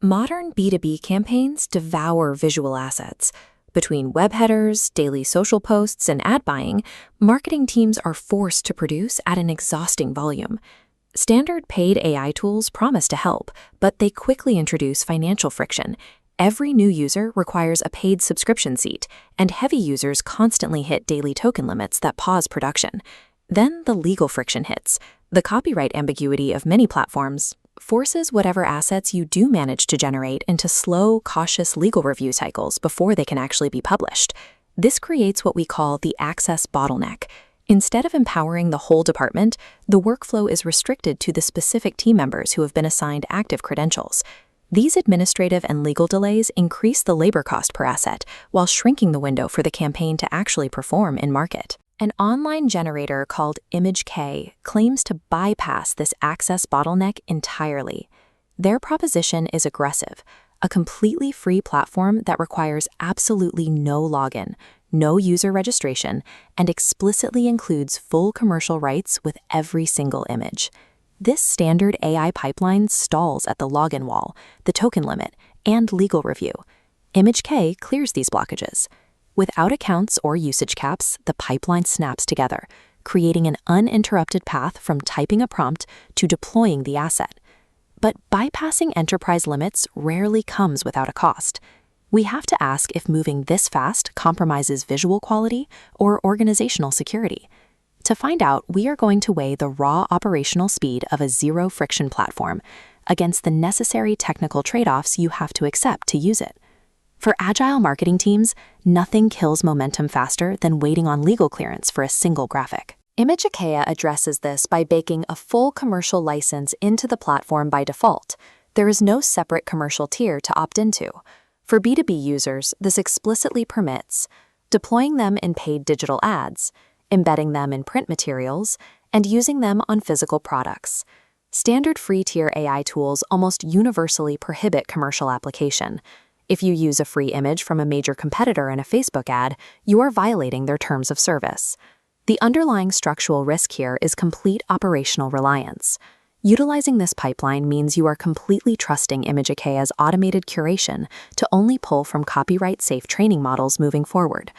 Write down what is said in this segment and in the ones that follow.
Modern B2B campaigns devour visual assets. Between web headers, daily social posts, and ad buying, marketing teams are forced to produce at an exhausting volume. Standard paid AI tools promise to help, but they quickly introduce financial friction. Every new user requires a paid subscription seat, and heavy users constantly hit daily token limits that pause production. Then the legal friction hits. The copyright ambiguity of many platforms forces whatever assets you do manage to generate into slow, cautious legal review cycles before they can actually be published. This creates what we call the access bottleneck. Instead of empowering the whole department, the workflow is restricted to the specific team members who have been assigned active credentials. These administrative and legal delays increase the labor cost per asset while shrinking the window for the campaign to actually perform in market. An online generator called ImageK claims to bypass this access bottleneck entirely. Their proposition is aggressive, a completely free platform that requires absolutely no login, no user registration, and explicitly includes full commercial rights with every single image. This standard AI pipeline stalls at the login wall, the token limit, and legal review. ImageK clears these blockages. Without accounts or usage caps, the pipeline snaps together, creating an uninterrupted path from typing a prompt to deploying the asset. But bypassing enterprise limits rarely comes without a cost. We have to ask if moving this fast compromises visual quality or organizational security. To find out, we are going to weigh the raw operational speed of a zero-friction platform against the necessary technical trade-offs you have to accept to use it. For agile marketing teams, nothing kills momentum faster than waiting on legal clearance for a single graphic. ImageK addresses this by baking a full commercial license into the platform by default. There is no separate commercial tier to opt into. For B2B users, this explicitly permits deploying them in paid digital ads, embedding them in print materials, and using them on physical products. Standard free-tier AI tools almost universally prohibit commercial application. If you use a free image from a major competitor in a Facebook ad, you are violating their terms of service. The underlying structural risk here is complete operational reliance. Utilizing this pipeline means you are completely trusting ImageK's automated curation to only pull from copyright-safe training models moving forward.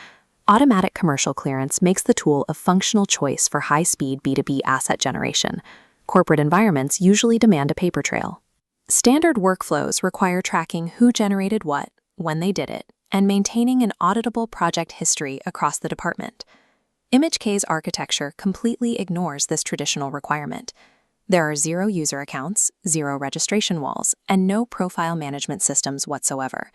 Automatic commercial clearance makes the tool a functional choice for high-speed B2B asset generation. Corporate environments usually demand a paper trail. Standard workflows require tracking who generated what, when they did it, and maintaining an auditable project history across the department. ImageK's architecture completely ignores this traditional requirement. There are 0 user accounts, 0 registration walls, and no profile management systems whatsoever.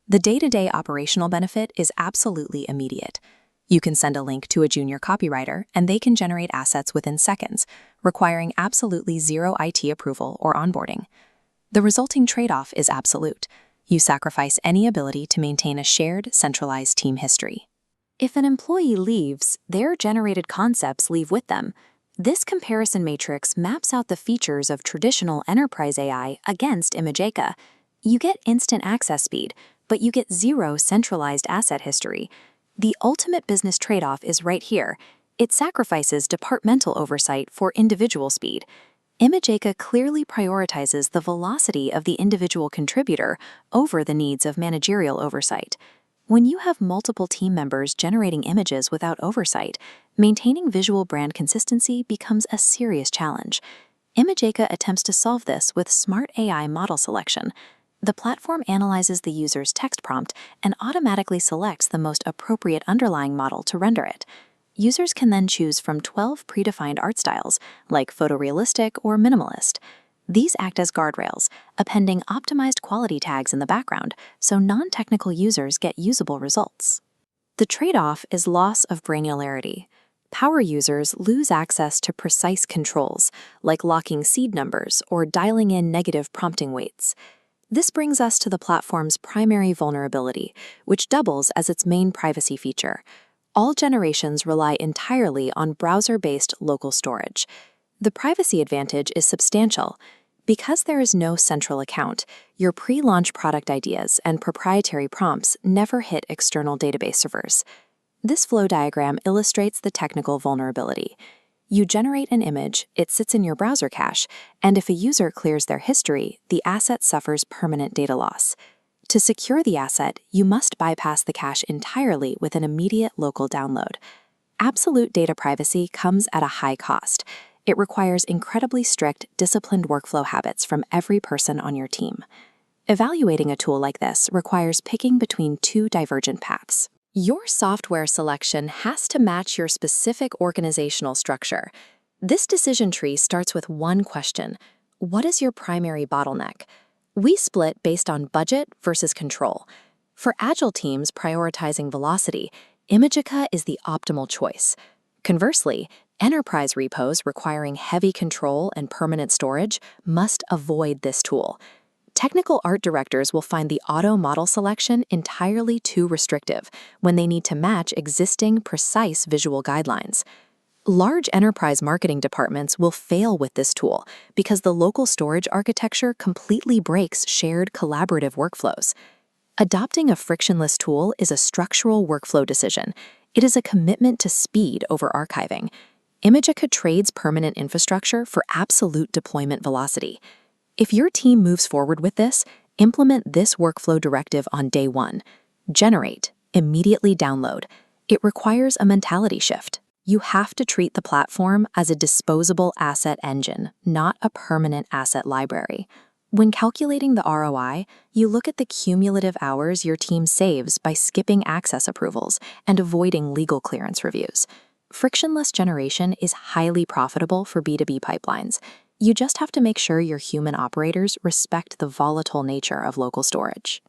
The day-to-day operational benefit is absolutely immediate. You can send a link to a junior copywriter, and they can generate assets within seconds, requiring absolutely 0 IT approval or onboarding. The resulting trade-off is absolute. You sacrifice any ability to maintain a shared, centralized team history. If an employee leaves, their generated concepts leave with them. This comparison matrix maps out the features of traditional enterprise AI against ImageK. You get instant access speed, but you get 0 centralized asset history. The ultimate business trade-off is right here. It sacrifices departmental oversight for individual speed. ImageK clearly prioritizes the velocity of the individual contributor over the needs of managerial oversight. When you have multiple team members generating images without oversight, maintaining visual brand consistency becomes a serious challenge. ImageK attempts to solve this with smart AI model selection. The platform analyzes the user's text prompt and automatically selects the most appropriate underlying model to render it. Users can then choose from 12 predefined art styles, like photorealistic or minimalist. These act as guardrails, appending optimized quality tags in the background so non-technical users get usable results. The trade-off is loss of granularity. Power users lose access to precise controls, like locking seed numbers or dialing in negative prompting weights. This brings us to the platform's primary vulnerability, which doubles as its main privacy feature. All generations rely entirely on browser-based local storage. The privacy advantage is substantial. Because there is no central account, your pre-launch product ideas and proprietary prompts never hit external database servers. This flow diagram illustrates the technical vulnerability. You generate an image, it sits in your browser cache, and if a user clears their history, the asset suffers permanent data loss. To secure the asset, you must bypass the cache entirely with an immediate local download. Absolute data privacy comes at a high cost. It requires incredibly strict, disciplined workflow habits from every person on your team. Evaluating a tool like this requires picking between two divergent paths. Your software selection has to match your specific organizational structure. This decision tree starts with one question: what is your primary bottleneck? We split based on budget versus control. For agile teams prioritizing velocity, Imagica is the optimal choice. Conversely, enterprise repos requiring heavy control and permanent storage must avoid this tool. Technical art directors will find the auto model selection entirely too restrictive when they need to match existing, precise visual guidelines. Large enterprise marketing departments will fail with this tool because the local storage architecture completely breaks shared collaborative workflows. Adopting a frictionless tool is a structural workflow decision. It is a commitment to speed over archiving. Imagica trades permanent infrastructure for absolute deployment velocity. If your team moves forward with this, implement this workflow directive on day one. Generate, immediately download. It requires a mentality shift. You have to treat the platform as a disposable asset engine, not a permanent asset library. When calculating the ROI, you look at the cumulative hours your team saves by skipping access approvals and avoiding legal clearance reviews. Frictionless generation is highly profitable for B2B pipelines. You just have to make sure your human operators respect the volatile nature of local storage.